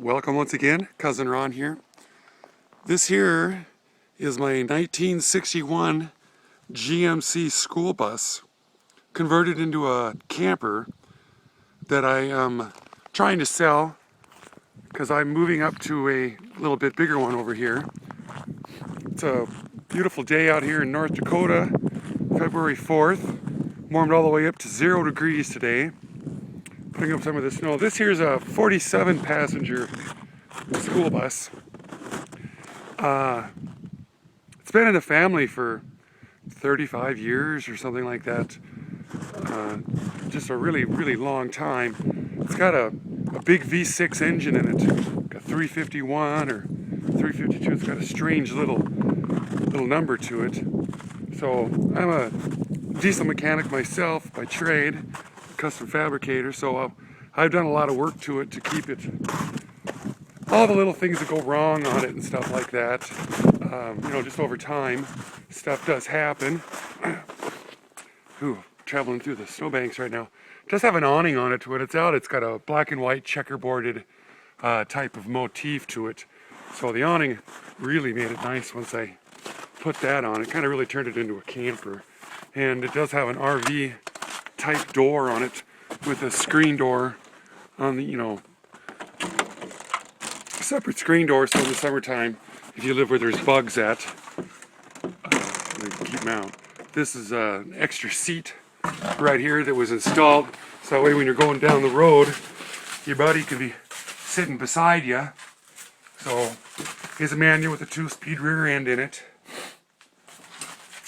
Welcome once again, Cousin Ron here. This here is my 1961 GMC school bus converted into a camper that I am trying to sell because I'm moving up to a little bit bigger one over here. It's a beautiful day out here in North Dakota, February 4th. Warmed all the way up to 0 degrees today. Putting up some of the snow. This here's a 47 passenger school bus. It's been in the family for 35 years or something like that. Just a really, really long time. It's got a big V6 engine in it. Got 351 or 352. It's got a strange little number to it. So I'm a diesel mechanic myself by trade, custom fabricator. So I've done a lot of work to it to keep it, all the little things that go wrong on it and stuff like that. Just over time, stuff does happen. Ooh, traveling through the snowbanks right now. It does have an awning on it when it's out. It's got a black and white checkerboarded type of motif to it. So the awning really made it nice once I put that on. It kind of really turned it into a camper. And it does have an RV type door on it with a screen door on the, separate screen door, so in the summertime, if you live where there's bugs at, keep them out. This is an extra seat right here that was installed, so that way when you're going down the road, your buddy can be sitting beside you. So here's a manual with a 2-speed rear end in it.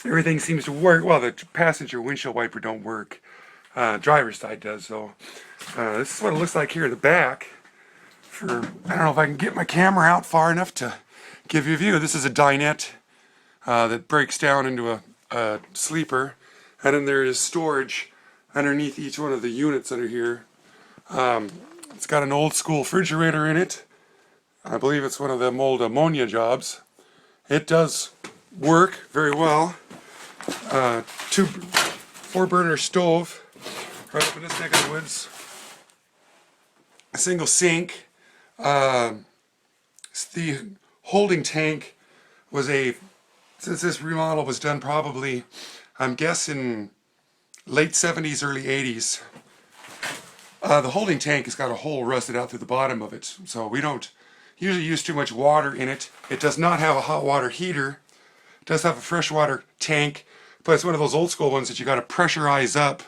Everything seems to work. Well, the passenger windshield wiper don't work. Driver's side does, though. This is what it looks like here in the back. I don't know if I can get my camera out far enough to give you a view. This is a dinette that breaks down into a sleeper, and then there is storage underneath each one of the units under here. It's got an old school refrigerator in it. I believe it's one of them old ammonia jobs. It does work very well. 4-burner stove right up in this neck of the woods. A single sink. The holding tank was since this remodel was done probably, I'm guessing, late 70s, early 80s. The holding tank has got a hole rusted out through the bottom of it, so we don't usually use too much water in it. It does not have a hot water heater. It does have a freshwater tank, but it's one of those old school ones that you got to pressurize up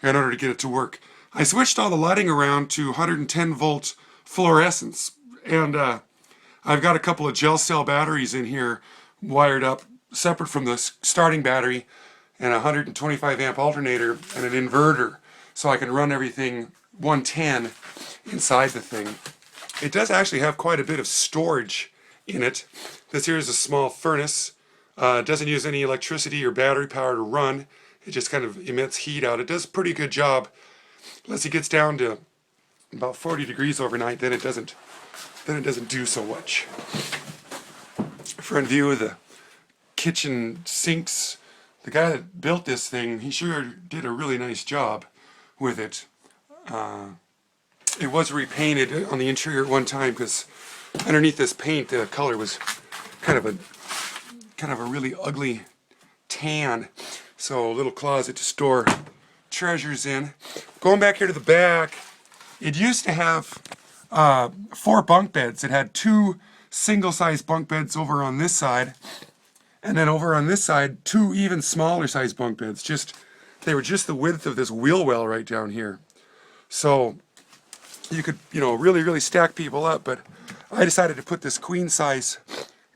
in order to get it to work. I switched all the lighting around to 110 volt fluorescence, and I've got a couple of gel cell batteries in here wired up separate from the starting battery, and a 125 amp alternator and an inverter, so I can run everything 110 inside the thing. It does actually have quite a bit of storage in it. This here is a small furnace. It doesn't use any electricity or battery power to run. It just kind of emits heat out. It does a pretty good job. Unless it gets down to about 40 degrees overnight, then it doesn't do so much. Front view of the kitchen sinks. The guy that built this thing, he sure did a really nice job with it. It was repainted on the interior at one time because underneath this paint, the color was kind of a really ugly tan. So a little closet to store treasures in. Going back here to the back, it used to have 4 bunk beds. It had 2 single-sized bunk beds over on this side, and then over on this side, 2 even smaller-sized bunk beds. They were just the width of this wheel well right down here. So you could, really, really stack people up. But I decided to put this queen size.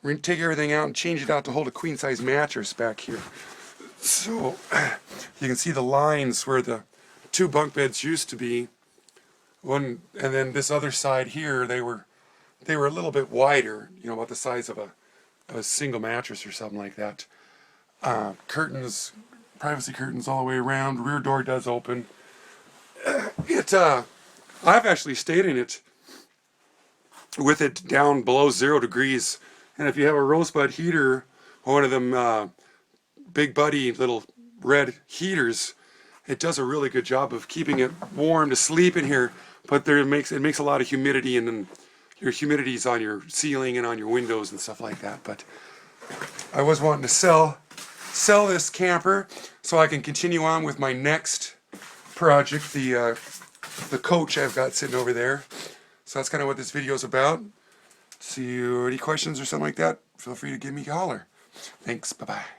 We're gonna take everything out and change it out to hold a queen size mattress back here. So you can see the lines where the 2 bunk beds used to be. One, and then this other side here, they were a little bit wider, about the size of a single mattress or something like that. Curtains, privacy curtains all the way around. Rear door does open. I've actually stayed in it with it down below 0 degrees. And if you have a rosebud heater, or one of them big buddy little red heaters, it does a really good job of keeping it warm to sleep in here. But it makes a lot of humidity, and then your humidities on your ceiling and on your windows and stuff like that. But I was wanting to sell this camper so I can continue on with my next project, the coach I've got sitting over there. So that's kind of what this video is about. See you, any questions or something like that, feel free to give me a holler. Thanks, bye-bye.